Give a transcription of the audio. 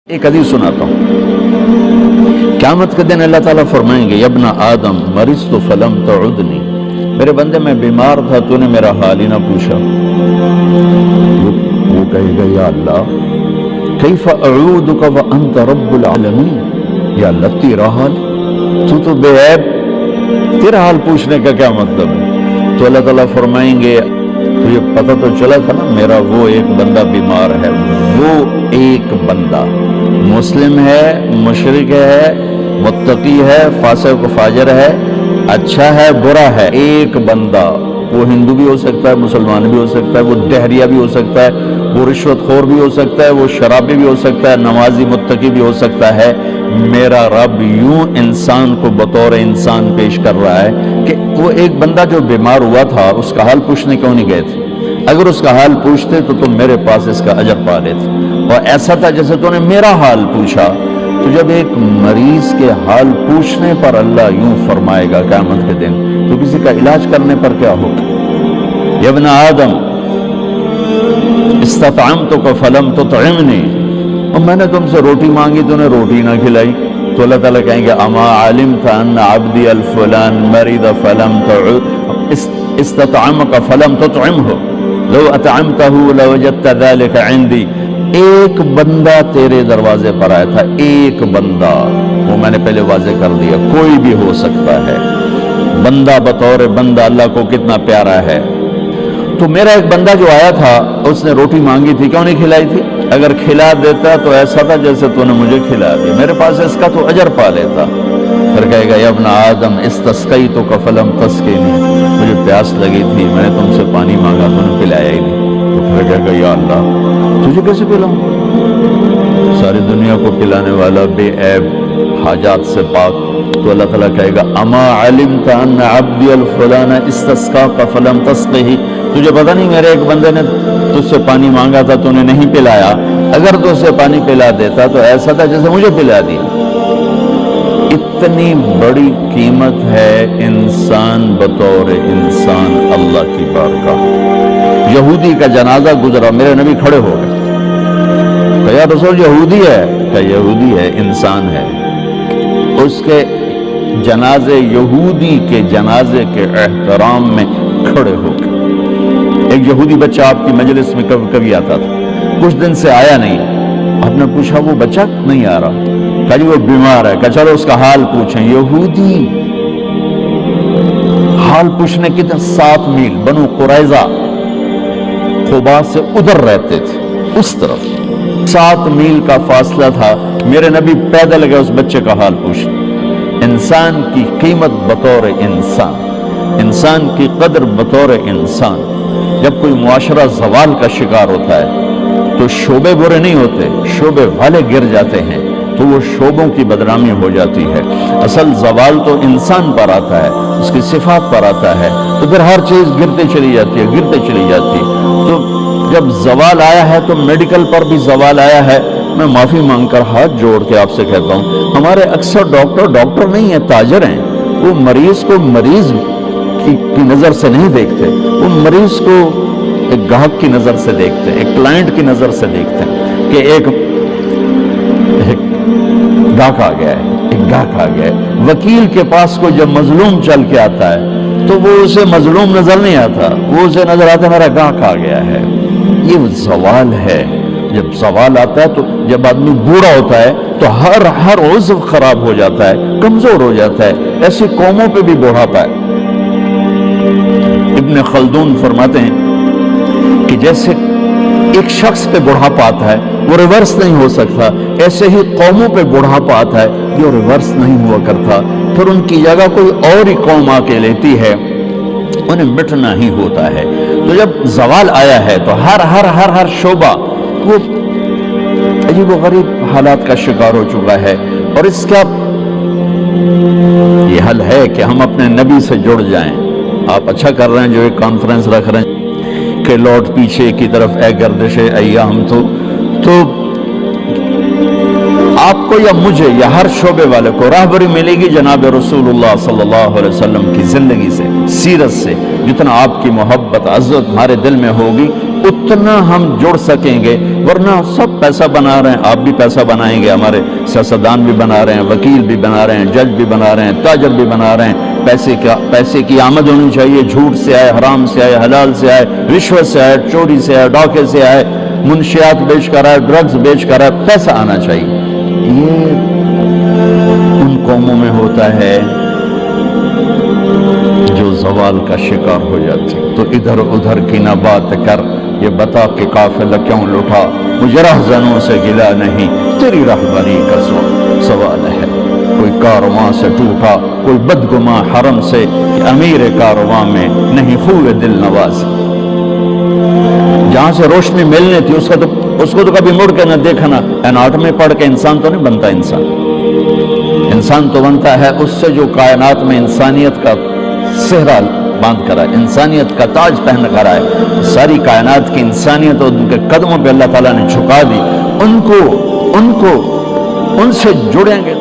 ایک حدیث سناتا ہوں۔ قیامت کے دن اللہ تعالیٰ فرمائیں گے یبن آدم مرضت فلم تعدنی، میرے بندے میں بیمار تھا تو نے میرا حال ہی نہ پوچھا۔ وہ کہے گا یا اللہ کیف اعودک وانت رب العالمین، یا اللہ تیرا حال، تو بے عیب، تیرا حال پوچھنے کا کیا مطلب ہے؟ تو اللہ تعالیٰ فرمائیں گے تجھے پتہ تو چلا تھا نا میرا وہ ایک بندہ بیمار ہے، وہ ایک بندہ مسلم ہے، مشرک ہے، متقی ہے، فاسق و فاجر ہے، اچھا ہے، برا ہے، ایک بندہ، وہ ہندو بھی ہو سکتا ہے، مسلمان بھی ہو سکتا ہے، وہ دہریہ بھی ہو سکتا ہے، وہ رشوت خور بھی ہو سکتا ہے، وہ شرابی بھی ہو سکتا ہے، نمازی متقی بھی ہو سکتا ہے۔ میرا رب یوں انسان کو بطور انسان پیش کر رہا ہے کہ وہ ایک بندہ جو بیمار ہوا تھا اس کا حال پوچھنے کیوں نہیں گئے تھے؟ اگر اس کا حال پوچھتے تو تم میرے پاس اس کا اجر پا لیتے۔ اور ایسا تھا جیسے تو نے میرا حال پوچھا۔ تو جب ایک مریض کے حال پوچھنے پر اللہ یوں فرمائے گا قیامت کے دن، تو کسی کا علاج کرنے پر کیا ہوگا؟ یا ابن آدم استطعمتک فلم تطعمنی، اور میں نے تم سے روٹی مانگی تو نے روٹی نہ کھلائی۔ تو اللہ تعالیٰ کہیں گے اما علمت ان عبدی الفلان مرض فلم استطعمک فلم تطعمہ لو اطعمتہ لوجدت ذلک عندی۔ ایک بندہ تیرے دروازے پر آیا تھا، ایک بندہ، وہ میں نے پہلے واضح کر دیا، کوئی بھی ہو سکتا ہے، بندہ بطور بندہ اللہ کو کتنا پیارا ہے۔ تو میرا ایک بندہ جو آیا تھا اس نے روٹی مانگی تھی، کیوں نہیں کھلائی تھی؟ اگر کھلا دیتا تو ایسا تھا جیسے تو نے مجھے کھلا دیا، میرے پاس اس کا تو اجر پا لیتا۔ پھر کہے گا یا ابن آدم استسقیتک فلم تسقینی، مجھے پیاس لگی تھی، میں نے تم سے پانی مانگا تو نے پلایا ہی نہیں۔ تو پھر کہے گا یا اللہ تجھے کیسے پلاؤں؟ ساری دنیا کو پلانے والا، بے عیب، حاجات سے پاک۔ تو اللہ تعالیٰ کہے گا اما علمت ان عبدی الفلان استسقاک فلم تسقہ، تجھے پتہ نہیں میرے ایک بندے نے تجھ سے پانی مانگا تھا تو نے نہیں پلایا، اگر تو اسے پانی پلا دیتا تو ایسا تھا جیسے مجھے پلا دیا۔ اتنی بڑی قیمت ہے انسان بطور انسان اللہ کی بارگاہ۔ یہودی کا جنازہ گزرا، میرے نبی کھڑے ہو گئے کہ یا رسول یہودی ہے، کہ یہودی ہے، انسان ہے۔ اس کے جنازے، یہودی کے جنازے کے احترام میں کھڑے ہو گئے۔ ایک یہودی بچہ آپ کی مجلس میں کبھی آتا تھا، کچھ دن سے آیا نہیں، آپ نے پوچھا وہ بچہ نہیں آ رہا، کہا جی وہ بیمار ہے، کہا چلو اس کا حال پوچھیں۔ یہودی حال پوچھنے کتنے 7 میل، بنو قریظہ قباء سے ادھر رہتے تھے، اس طرف 7 میل کا فاصلہ تھا، میرے نبی پیدل گئے اس بچے کا حال پوچھنے۔ انسان کی قیمت بطور انسان، انسان کی قدر بطور انسان۔ جب کوئی معاشرہ زوال کا شکار ہوتا ہے تو شعبے برے نہیں ہوتے، شعبے والے گر جاتے ہیں تو وہ شعبوں کی بدنامی ہو جاتی ہے۔ اصل زوال تو انسان پر آتا ہے، اس کی صفات پر آتا ہے، تو پھر ہر چیز گرتے چلی جاتی ہے، گرتے چلی جاتی ہے۔ تو جب زوال آیا ہے تو میڈیکل پر بھی زوال آیا ہے۔ میں معافی مانگ کر ہاتھ جوڑ کے آپ سے کہتا ہوں، ہمارے اکثر ڈاکٹر نہیں ہیں، تاجر ہیں۔ وہ مریض کو مریض کی نظر سے نہیں دیکھتے، وہ مریض کو ایک گاہک کی نظر سے دیکھتے ہیں، ایک کلائنٹ کی نظر سے دیکھتے ہیں کہ ایک گاہک آ گیا ہے، ایک گاہک آ گیا ہے۔ وکیل کے پاس کو جب مظلوم چل کے آتا ہے تو وہ اسے مظلوم نظر نہیں آتا، وہ اسے نظر آتا ہے میرا گاہک آ گیا ہے۔ یہ زوال ہے۔ جب زوال آتا ہے تو جب آدمی بوڑھا ہوتا ہے تو ہر عضو خراب ہو جاتا ہے، کمزور ہو جاتا ہے۔ ایسی قوموں پہ بھی بوڑھاپا ہے۔ ابن خلدون فرماتے ہیں کہ جیسے ایک شخص پہ بڑھاپا آتا ہے وہ ریورس نہیں ہو سکتا، ایسے ہی قوموں پہ بڑھاپا آتا ہے جو ریورس نہیں ہوا کرتا، پھر ان کی جگہ کوئی اور ہی قوم آ کے لیتی ہے، انہیں مٹنا ہی ہوتا ہے۔ تو جب زوال آیا ہے تو ہر شعبہ وہ عجیب و غریب حالات کا شکار ہو چکا ہے، اور اس کا یہ حل ہے کہ ہم اپنے نبی سے جڑ جائیں۔ آپ اچھا کر رہے ہیں جو ایک کانفرنس رکھ رہے ہیں کہ لوٹ پیچھے کی طرف اے گردش ایام، تو آپ کو یا مجھے یا ہر شعبے والے کو راہبری ملے گی جناب رسول اللہ صلی اللہ علیہ وسلم کی زندگی سے، سیرت سے۔ جتنا آپ کی محبت عزت ہمارے دل میں ہوگی اتنا ہم جڑ سکیں گے، ورنہ سب پیسہ بنا رہے ہیں، آپ بھی پیسہ بنائیں گے، ہمارے سیاستدان بھی بنا رہے ہیں، وکیل بھی بنا رہے ہیں، جج بھی بنا رہے ہیں، تاجر بھی بنا رہے ہیں۔ پیسے کی آمد ہونی چاہیے، جھوٹ سے آئے، حرام سے آئے، حلال سے آئے، رشوت سے آئے، چوری سے آئے، ڈاکے سے آئے، منشیات بیچ کر آئے، ڈرگز بیچ کر آئے، پیسہ آنا چاہیے۔ یہ ان قوموں میں ہوتا ہے جو زوال کا شکار ہو جاتی۔ تو ادھر ادھر کی نہ بات کر، یہ بتا کہ قافلہ کیوں لٹا، مجھے رہزنوں سے گلا نہیں، تیری رہبری کا سوال ہے۔ کوئی کارواں سے ٹوٹا، کوئی بدگماں حرم سے، کہ امیر کارواں میں نہیں خوب دل نواز۔ جہاں سے روشنی ملنی تھی اس کو تو کبھی مڑ کے نہ دیکھنا۔ اناٹمی پڑھ کے انسان تو نہیں بنتا، انسان تو بنتا ہے اس سے جو کائنات میں انسانیت کا صحرا باندھ کر آئے، انسانیت کا تاج پہن کر آئے۔ ساری کائنات کی انسانیت اور ان کے قدموں پہ اللہ تعالیٰ نے جھکا دی، ان سے جڑیں گے۔